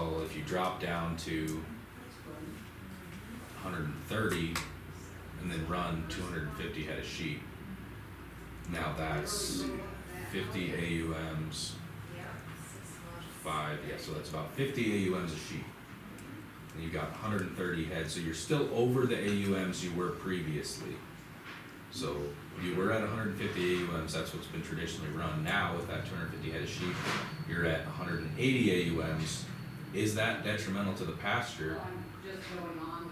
well, if you drop down to 130 and then run 250 head of sheep, now that's 50 AUMs, so that's about 50 AUMs of sheep. And you got 130 head, so you're still over the AUMs you were previously. So you were at 150 AUMs, that's what's been traditionally run. Now with that 250 head of sheep, you're at 180 AUMs. Is that detrimental to the pasture?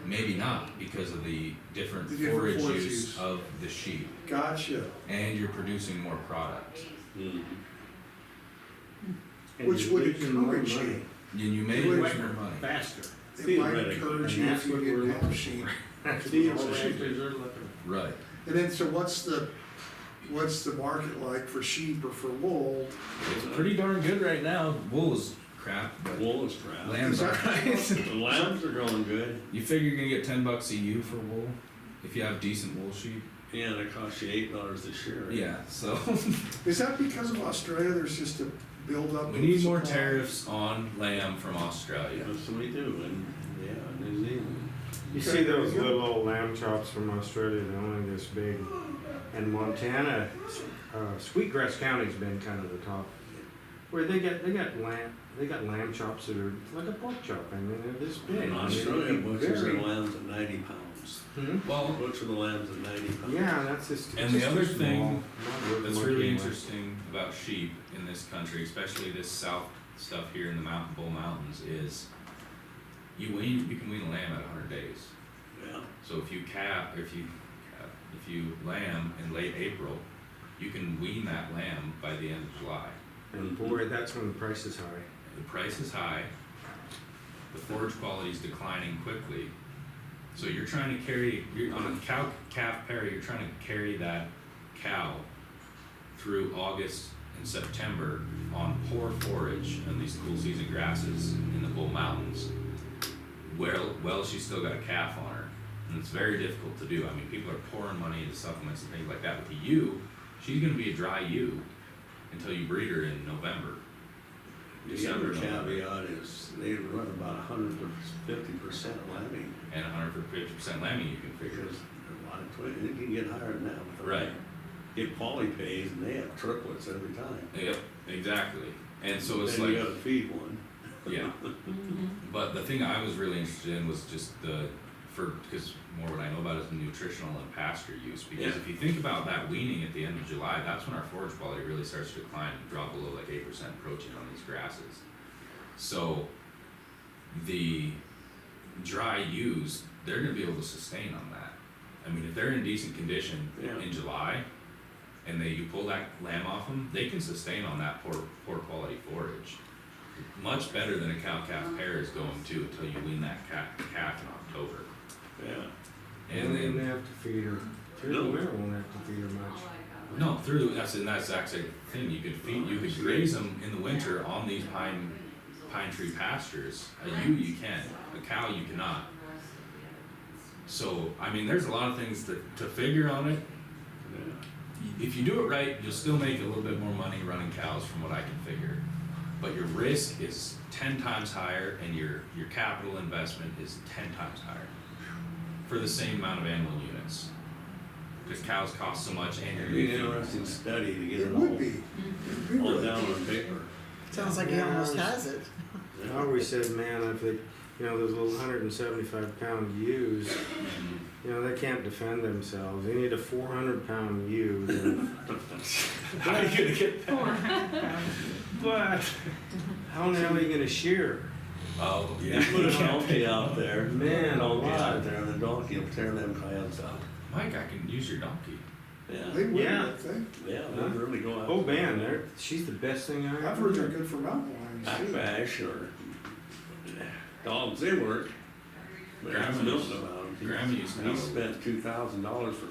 Maybe not, because of the different forage use of the sheep. Gotcha. And you're producing more product. Mm-hmm. Which would encourage you. And you may lose more money. Faster. It might encourage you if you didn't have sheep. Right. And then, so what's the market like for sheep or for wool? It's pretty darn good right now. Wool is crap, but Wool is crap. lambs are nice. The lambs are going good. You figure you're gonna get $10 a ewe for wool if you have decent wool sheep. Yeah, they cost you $8 this year. Right? Yeah, so Is that because of Australia? There's just a build-up. we need more supply? tariffs on lamb from Australia. Yes, we do, and yeah, New Zealand. You see those little old lamb chops from Australia, they're only this big. And Montana, Sweetgrass County's been kind of the top, where they got lamb chops that are like a pork chop. I mean, they're this big. In I mean, Australia, they'd be butchers very- the lambs at 90 pounds. Well, Butcher the lambs at 90 pounds. Yeah, that's just. and it's the just other too thing small. Not worth that's monkeying really with. interesting about sheep in this country, especially this south stuff here in the Bull Mountains, is you can wean a lamb at 100 days. Yeah. So if you lamb in late April, you can wean that lamb by the end of July. And boy, that's when the price is high. The price is high, the forage quality is declining quickly. So you're trying to carry, on a cow-calf pair, you're trying to carry that cow through August and September on poor forage and these cool season grasses in the Bull Mountains. Well, she's still got a calf on her, and it's very difficult to do. I mean, people are pouring money into supplements and things like that. With the ewe, she's gonna be a dry ewe until you breed her in November. The other caveat is they run about 150% lambing. And 150% lambing, you can figure. Because a lot of twins, it can get higher than that. With the Right. lamb. Get polypays and they have triplets every time. Yep, exactly. And so it's Then you like, gotta feed one. yeah. But the thing I was really interested in was just because more what I know about is the nutritional and pasture use. Because Yeah. if you think about that weaning at the end of July, that's when our forage quality really starts to decline and drop below like 8% protein on these grasses. So the dry ewes, they're gonna be able to sustain on that. I mean, if they're in decent condition Yeah. in July, and you pull that lamb off them, they can sustain on that poor quality forage. Much better than a cow-calf pair is going to until you wean that calf in October. Yeah. And they then, have to feed her. Through the winter, won't have to feed her much. no, that's the exact same thing, you could graze them in the winter on these pine tree pastures. A ewe you can, a cow you cannot. So, I mean, there's a lot of things to figure on it. Yeah. If you do it right, you'll still make a little bit more money running cows from what I can figure. But your risk is 10 times higher and your capital investment is 10 times higher for the same amount of animal units. Because cows cost so much and It'd you're be an interesting study to get It it would all, be. It'd be all really down good. on paper. Sounds like he Yeah, almost I was- has it. I always said, man, if they, those little 175-pound ewes, they can't defend themselves. They need a 400-pound ewe. How are you gonna get that? But how the hell are you gonna shear? Oh, You yeah. put a donkey out there, Man, a donkey alive. out there, and the donkey will tear them coyotes out. Mike, I can use your donkey. They Yeah, would, Yeah. I think. yeah, they really go out. Oh man, she's the best thing I ever. I've heard they're good for mountain lions too. Backbash or dogs, they work. But Grandma that's used- milking about them. Grandma used to He have a- spent $2,000 for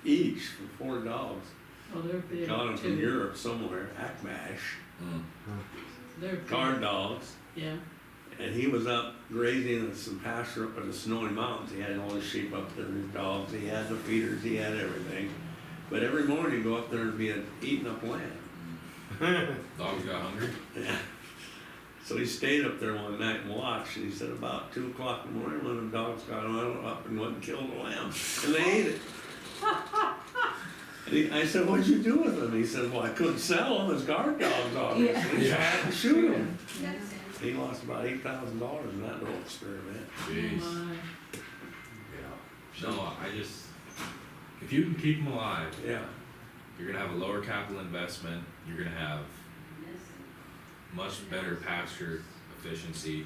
each for 4 dogs. Well, they're big Got them from too. Europe somewhere, Akmash, Mm. They're big. guard dogs. Yeah. And he was up grazing in some pasture up in the snowy mountains. He had all his sheep up there, his dogs, he had the feeders, he had everything. But every morning he'd go up there and be eating up lamb. Dogs got hungry. Yeah. So he stayed up there one night and watched, and he said about 2 o'clock in the morning, one of the dogs got up and went and killed a lamb, and they ate it. And I said, what'd you do with them? He said, well, I couldn't sell them as guard dogs, obviously, so I had to shoot them. He lost about $8,000 in that little experiment. Jeez. Oh my. Yeah. No, I just, if you can keep them alive, Yeah, you're gonna have a lower capital investment, you're gonna have much better pasture efficiency.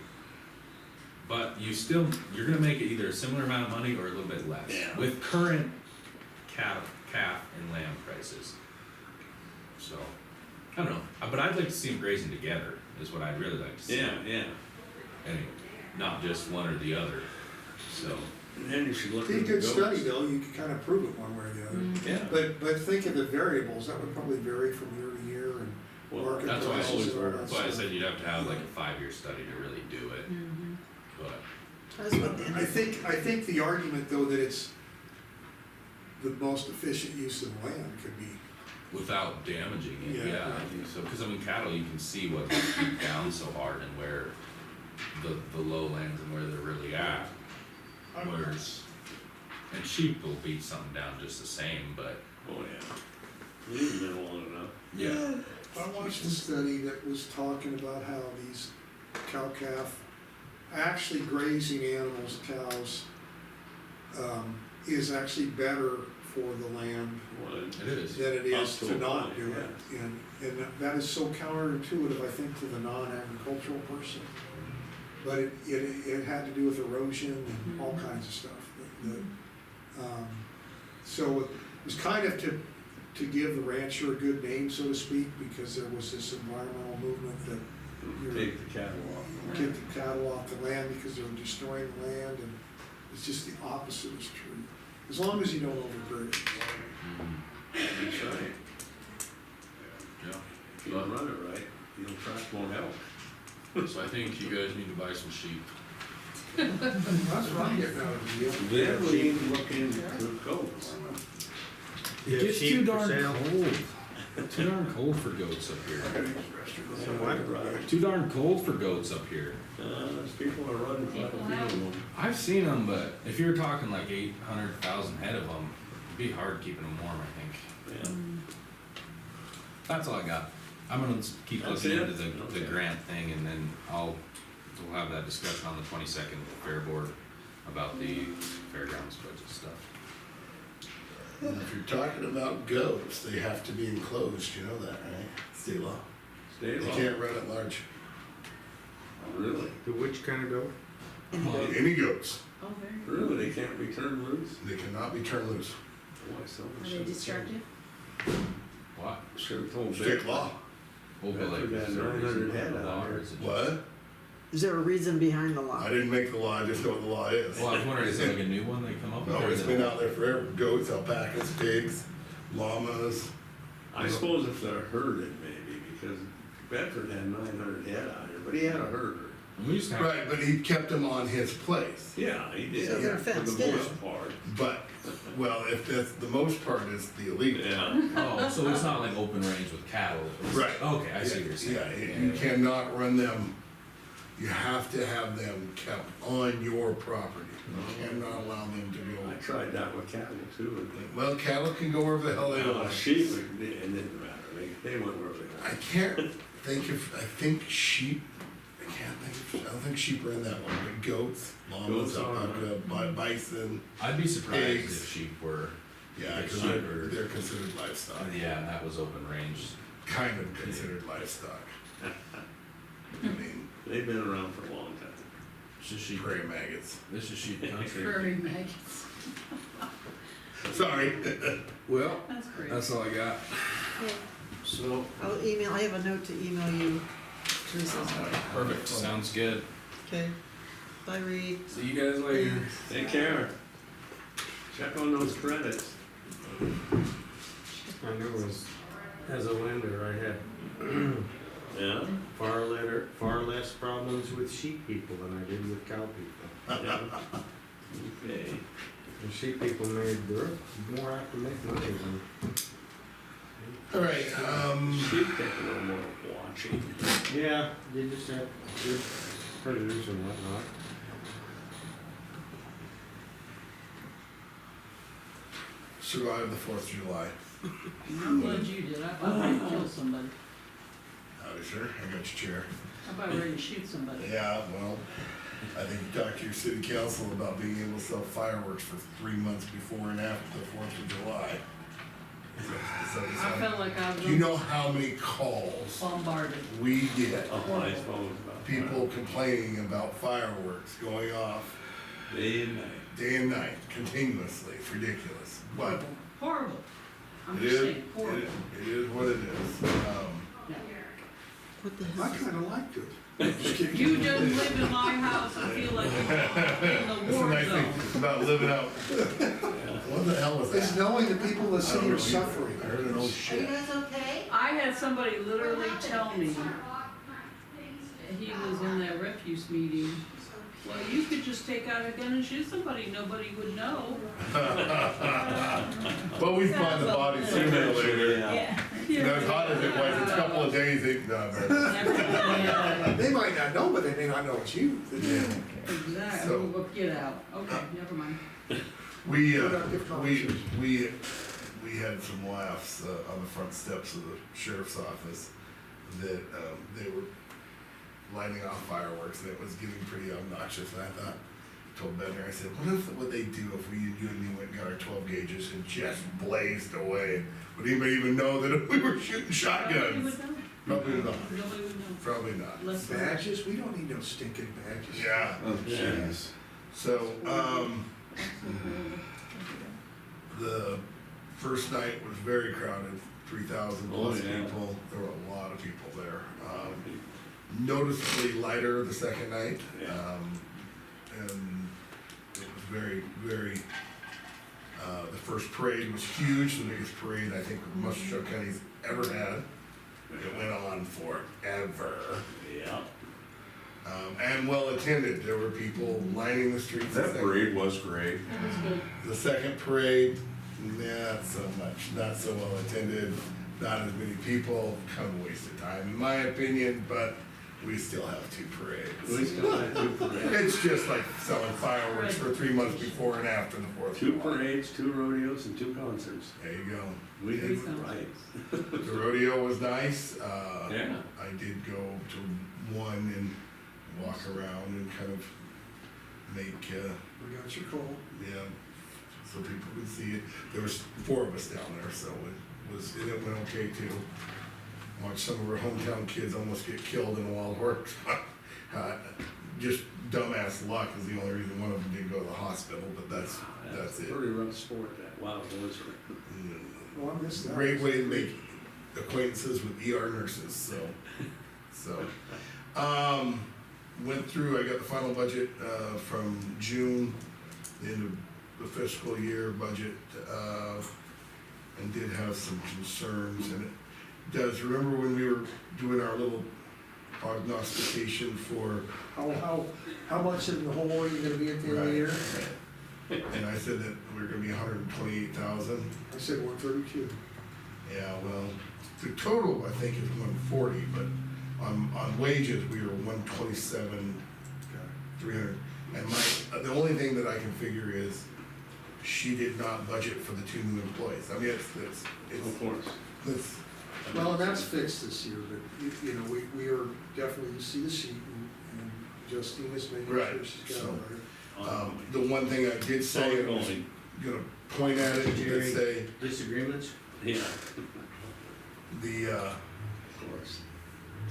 But you're gonna make it either a similar amount of money or a little bit less. Yeah. With current calf and lamb prices. So, I don't know, but I'd like to see them grazing together, is what I'd really like to see. yeah. Anyway, not just one or the other, so. And then you should look Be a at the good goats. study though, you could kind of prove it one way or the other. Yeah. But think of the variables, that would probably vary from year to year and Well, market That's why I prices always, and all that that's why I stuff. said you'd have to have like a 5-year study to really do it, Mhm. but. That's what the. I think the argument though that it's the most efficient use of land could be, Without damaging it, Yeah. yeah, I think so, cause I mean cattle, you can see what they beat down so hard and where the lowlands and where they're really at. Whereas, and sheep will beat something down just the same, but, Oh, yeah. You've been long enough. yeah, I watched a study that was talking about how these cow-calf, actually grazing animals, cows, is actually better for the land Well, it is. than it is Up to to a not point, do it. And that is so counterintuitive, I think, to the non-agricultural person. But it had to do with erosion and all kinds of stuff. So it was kind of to give the rancher a good name, so to speak, because there was this environmental movement that take the cattle off. get the cattle off the land because they're destroying the land, and it's just the opposite is true. As long as you don't overgird it. Mhm. That's right. Yeah, If you don't run it right, your track won't help. so I think you guys need to buy some sheep. That's what I'm getting out of the deal. Then we need to look into goats. You It have gets sheep too for darn sale? cold. Too darn cold for goats up here. So what? Too darn cold for goats up here. There's people are running quite a few of them. I've seen them, but if you're talking like 800,000 head of them, it'd be hard keeping them warm, I think. Yeah. That's all I got. I'm gonna keep That's looking it? into the Okay. grant thing, and then we'll have that discussion on the 22nd with the fair board about the fairgrounds budget stuff. If you're talking about goats, they have to be enclosed, you know that, right? State law. Stay They low. can't run at large. Really? The which kind of goat? Any goats, Oh, very good. Really? They can't be turned loose? they cannot be turned loose. Boy, someone Are should they have destructive? What? Should have told State Vic. law. Oh, but like, Bedford had is there a 900 reason head behind the out law, here. or is it just- What? Is there a reason behind the law? I didn't make the law, I just know what the law is. Well, I was wondering, is it like a new one they come up with? No, or it's is been it- out there forever. Goats, alpacas, pigs, llamas. I suppose if they're herded maybe, because Bedford had 900 head out here, but he had a herder. We used to have, Right, but he kept them on his place. Yeah, he did. So they're For fenced the in. most part. But, well, if that's, the most part is the illegal. Yeah. oh, so it's not like open range with cattle? It's- Right. Okay, I see what you're saying. Yeah, you cannot run them, you have to have them kept on your property. You cannot allow them to I go. tried that with cattle too. Well, cattle can go wherever the hell they Well, want. sheep, it didn't matter. They went wherever they I wanted. can't think if, I think sheep, I don't think sheep are in that one, but goats, llamas, Goats are. alpaca, bison, I'd be surprised Pigs. if sheep were, yeah, Like cause sheep they're, or- they're considered livestock, yeah, and that was open range. kind of considered livestock. I mean, They've been around for a long time. It's just sheep, prairie maggots. this is sheep country. Furry maggots. Sorry. Well, That's great. that's all I got. Okay. So. I have a note to email you, Teresa. Perfect, sounds good. Okay. Bye, Reed. See you guys later. Take care. Check on those credits. I knew as a lender, I had Yeah? far less problems with sheep people than I did with cow people. Yeah. Okay. The sheep people they're more apt to make money than. All right, Sheep take a little more watch. watching. Yeah, they just have good predators and whatnot. Survived the 4th of July. I'm glad you did, I thought I'd kill somebody, Howdy, sir, I got your chair. I'm about ready to shoot somebody. Yeah, well, I think you talked to your city council about being able to sell fireworks for 3 months before and after the 4th of July. I felt like I was Do you know how many calls bombarded. we get? Oh, I suppose about People complaining about fireworks going off day and night. day and night continuously. It's ridiculous. But Horrible, horrible. I'm it just is, saying, horrible. it is what it is. Yeah. What the I hell? kinda liked it. Just kidding. You just live in my house and feel like you're in the That's the war nice zone. thing about living out. What the hell was It's that? knowing the people in the I don't city know are either. suffering. I heard an old shit. I had somebody literally tell me, he was in that refuse meeting, well, you could just take out a gun and shoot somebody, nobody would know. But we find the body sooner or later. Yeah. You know, as hot as it was, it's a couple of days, Yeah, They might not know, but they may not know it's you. Yeah. exactly, So- well, get out, okay, never mind. We, Productive conversation. we had some laughs on the front steps of the sheriff's office that they were lighting off fireworks and it was getting pretty obnoxious. And I thought, told Ben there, I said, what if what they do if you and me went and got our 12 gauges and just blazed away? Would anybody even know that we were shooting Nobody shotguns? would know, Probably not. nobody would know. Probably not. Less than- Badges, we don't need no stinking badges. Yeah. Oh, jeez. So, the first night was very crowded, 3,000 plus Oh, yeah. people. There were a lot of people there. Noticeably lighter the second night. Yeah. And it was very, very, the first parade was huge, the biggest parade I think Muscle County's ever had. It went on forever. Yeah. And well attended. There were people lining the streets. the That second- parade was great. It was good. The second parade, not so much, not so well attended, not as many people, kind of a waste of time, in my opinion, but we still have 2 We parades. still had 2 parades. It's just like selling fireworks for 3 months before and after the 4th of 2 July. parades, 2 rodeos, and 2 concerts. There you go. We did it right. The rodeo was nice, Yeah. I did go to one and walk around and kind of make, We got your call. yeah, so people could see it. There was 4 of us down there, so and it went okay too. Watched some of our hometown kids almost get killed in a wild horse. Just dumbass luck is the only reason one of them didn't go to the hospital, but that's it. Pretty rough sport, that wild horse. Well, I missed that. Great way to make acquaintances with ER nurses, so. Went through, I got the final budget, from June, the end of the fiscal year budget, and did have some concerns, and it does, remember when we were doing our little prognostication for, How much in the hole are you gonna be at the end of the year? and I said that we were gonna be 128,000. I said 132. Yeah, well, the total, I think, is 140, but on wages, we were 127, 300. And the only thing that I can figure is, she did not budget for the 2 new employees. I mean, Of course. it's, Well, and that's fixed this year, but you know, we are definitely, you see the sheet and Justine is making sure Right, she's got so- it right. the one thing I did say, I was Ongoing. gonna point at it, did Jerry. say, Disagreements? Yeah, the, of course.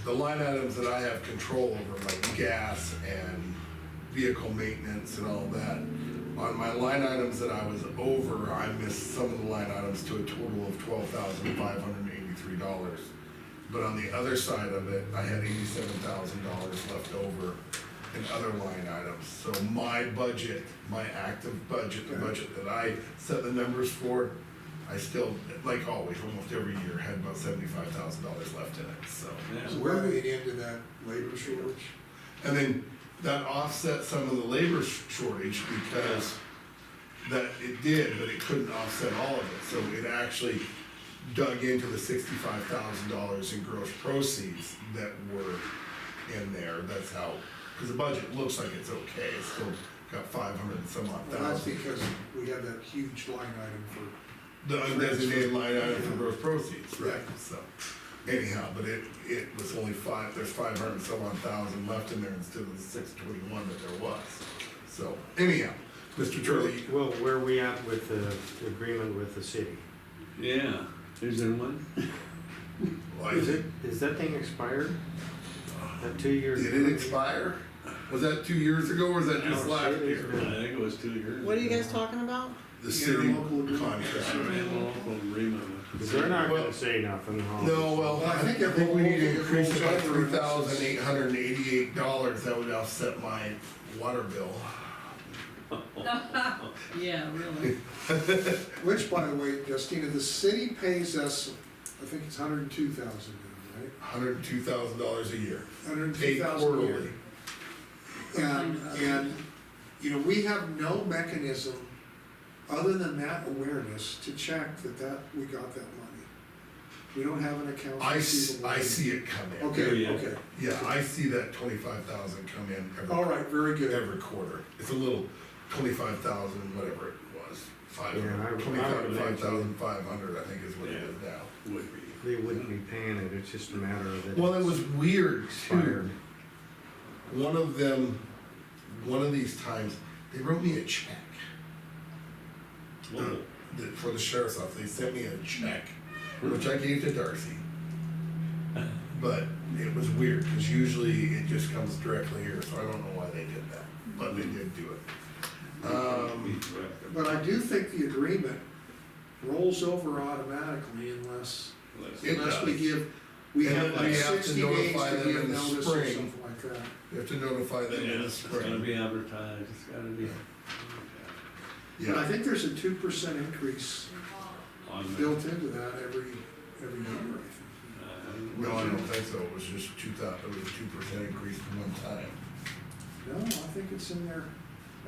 the line items that I have control over, like gas and vehicle maintenance and all that, on my line items that I was over, I missed some of the line items to a total of $12,583. But on the other side of it, I had $87,000 left over in other line items. So my budget, my active budget, the budget that I set the numbers for, I still, like always, almost every year, had about $75,000 left in it, so. So where are we into that labor shortage? And then that offset some of the labor shortage because that it did, but it couldn't offset all of it. So it actually, dug into the $65,000 in gross proceeds that were in there, that's how, cause the budget looks like it's okay, it's still got 500 and some odd Well, that's thousand. because we have that huge line item for, The undesignated line item for Yeah. gross proceeds, right, Yeah. so, anyhow, but it was only there's 500 and some odd thousand left in there instead of the 621 that there was. So, anyhow, Mr. Turley, Well, where are we at with the agreement with the city? Yeah, is there one? Is that thing expired? That 2 years? Did it expire? Was that 2 years ago, or was that just No, last it's year? been- I think it was 2 years. What are you guys talking about? The city interlocal contract. Interlocal agreement with the They're not Well- gonna say nothing, huh? No, well, Well, I think we need to increase it by rolls over and $3,888, that would offset my water bill. Yeah, really. which, by the way, Justina, the city pays us, I think it's $102,000 now, right? $102,000 a year, $102,000 paid a quarterly. year. And, you know, we have no mechanism other than that awareness to check that we got that money. We don't have an account I receivable. see it come in. Okay, Yeah. okay. Yeah, I see that 25,000 come in All right, very good. every quarter. It's a little 25,000, whatever it was, Yeah, I would 25,500, I think is what it is now. would be. They wouldn't be paying it, it's just a matter of it. Well, it was weird too. expired. One of these times, they wrote me a check. Oh, For the sheriff's office, they sent me a check, which I gave to Darcy. But it was weird, cause usually it just comes directly here, so I don't know why they did that, but they did do it. But I do think the agreement rolls over automatically unless It we does. give, we And have then like we have to 60 days notify to them give in the notice or spring. something like that. You have to notify them in the It's gotta spring. be advertised, it's gotta be. But I Yeah, think there's a 2% increase On the- built into that every year, I think. no, I don't think so, it was just 2,000, it was 2% increase from one time. No, I think it's in their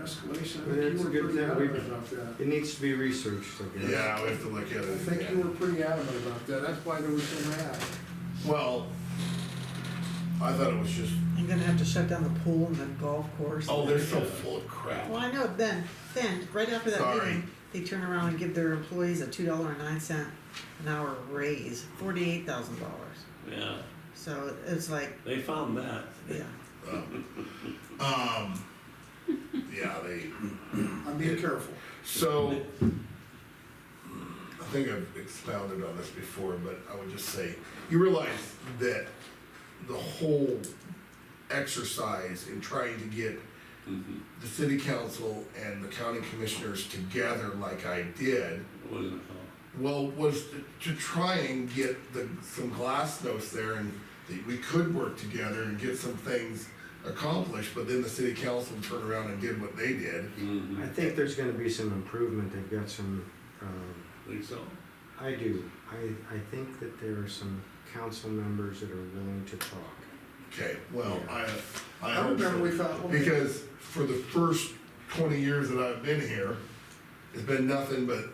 escalation, I Well, think it's you a were good pretty thing adamant we- about that. It needs to be researched, I guess. Yeah, we have to look at I it think you again. were pretty adamant about that, that's why they were so mad. Well, I thought it was just, I'm gonna have to shut down the pool and the golf course. oh, they're so full of crap. Well, I know, then, right after that Sorry. meeting, they turn around and give their employees a $2.09 an hour raise, $48,000. Yeah, So it's like, they found that. yeah, Yeah, they, I'm being careful. so, I think I've expounded on this before, but I would just say, you realize that the whole exercise in trying to get Mhm. the city council and the county commissioners together like I did, Wasn't, well, was to try and get some glasnost there and that we could work together and get some things accomplished, but then the city council turned around and did what they did. I think there's gonna be some improvement, they've got some, think so? I do. I think that there are some council members that are willing to talk. Okay, well, I I hope remember we so. thought, okay, Because for the first 20 years that I've been here, it's been nothing but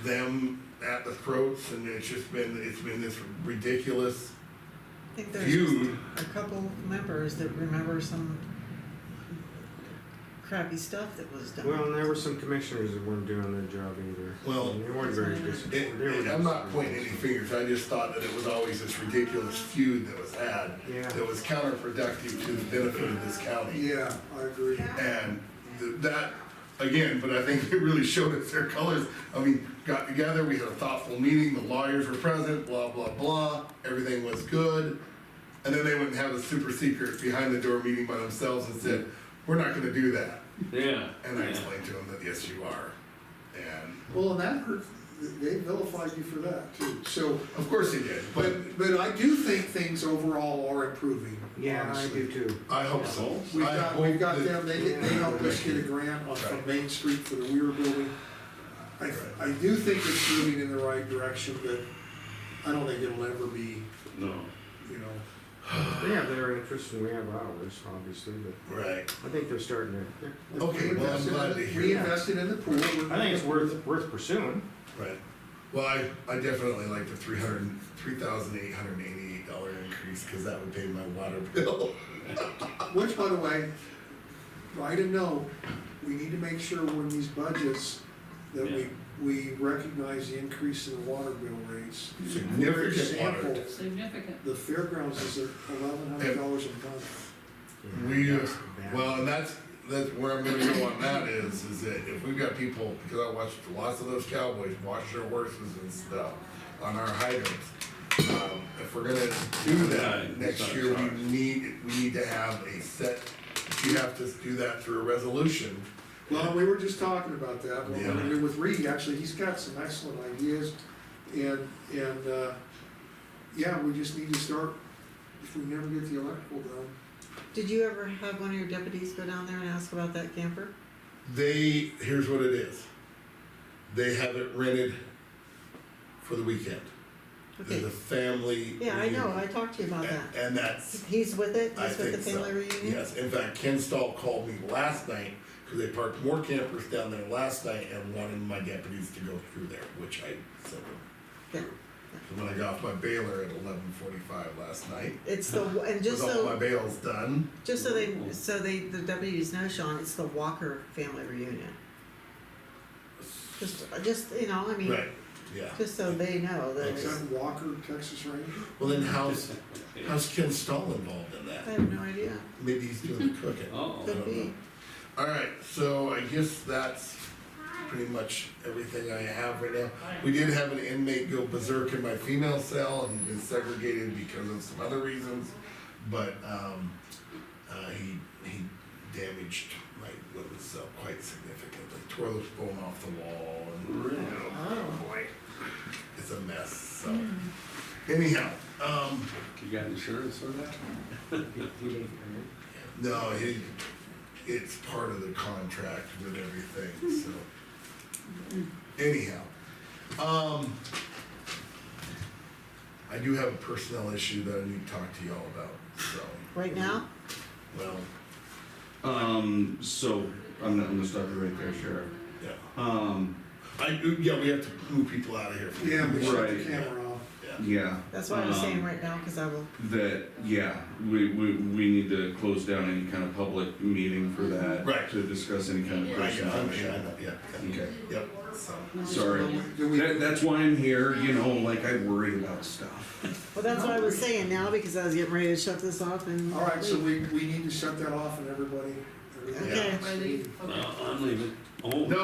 them at the throats, and it's been this ridiculous I think there's feud. a couple members that remember some crappy stuff that was done. Well, and there were some commissioners that weren't doing their job either. Well, And they weren't very disciplined. I'm not pointing any fingers, I just thought that it was always this ridiculous feud that was had, Yeah. that was counterproductive to the benefit of this county. yeah, I agree. And that, again, but I think it really showed us their colors. I mean, got together, we had a thoughtful meeting, the lawyers were present, blah, blah, blah, everything was good. And then they went and had a super secret behind the door meeting by themselves and said, we're not gonna do that. Yeah. And I yeah. explained to them that, yes, you are. And, Well, and that hurt, they vilified you for that too, so, of course they did, but but I do think things overall are improving, Yeah, I honestly. do too. I hope so. We've I got, hope we've got that- them, they helped us get a grant from Right. Main Street for the Weir building. I do think it's moving in the right direction, but I don't think it'll ever be, No. you know, They have their interests and we have ours, obviously, but Right. I think they're starting to. Okay, well, I'm glad to hear we that. invested in the pool. I think it's worth pursuing. Right. Well, I definitely like the $3,888 increase, cause that would pay my water bill. Which, by the way, write a note, we need to make sure when these budgets, that we recognize the increase in the water bill rates. For Significant example, water. Significant. the fairgrounds is at $1,100 a month. We, well, and that's where I'm gonna go on that is that if we've got people, because I watched lots of those cowboys wash their horses and stuff on our hydrants. If we're gonna do that next year, we need to have a set, you have to do that through a resolution. Well, we were just talking about that, well, Yeah. with Reed, actually, he's got some excellent ideas, and, yeah, we just need to start, if we never get the electrical done. Did you ever have one of your deputies go down there and ask about that camper? Here's what it is. They have it rented for the weekend. There's Okay, a family. yeah, I know, reunion. I talked to you about that. And that's, He's with it, I he's with the think so. family reunion? Yes, in fact, Ken Stahl called me last night, cause they parked more campers down there last night and wanted my deputies to go through there, which I said. Yeah. So when I got off my baler at 11:45 last night, It's the, and just with all my so, bales done, the deputies know, Sean, it's the Walker family reunion. Just, you know, I mean, right, yeah. just so they know that Is it's, that Walker, Texas Ranger? Well, then how's Ken Stahl involved in I that? have no idea, Maybe he's doing the cooking. Oh. I could don't be. know. Alright, so I guess that's pretty much everything I have right now. We did have an inmate go berserk in my female cell, he's been segregated because of some other reasons, but, he damaged my women's cell quite significantly, tore the bone off the wall, and, Oh, boy, it's a mess, so. Anyhow, You got insurance for that? no, it's part of the contract with everything, so. Anyhow, I do have a personnel issue that I need to talk to y'all about, so, right now? well, So, I'm gonna stop you right there, Sheriff. yeah. We have to move people out of here. Yeah, we shut the Right. camera off. Yeah. Yeah. That's what I was saying right now, cause I will, That, yeah, we need to close down any kind of public meeting for that. Right. To discuss any kind of Right, personnel issue. yeah, Okay. yep, so. Sorry. Do we- That's why I'm here, you know, like I worry about stuff. well, that's what I was saying now, because I was getting ready to shut this off and. All right, so we need to shut that off and everybody. Okay. Ready? Okay. I'm leaving. Oh. No,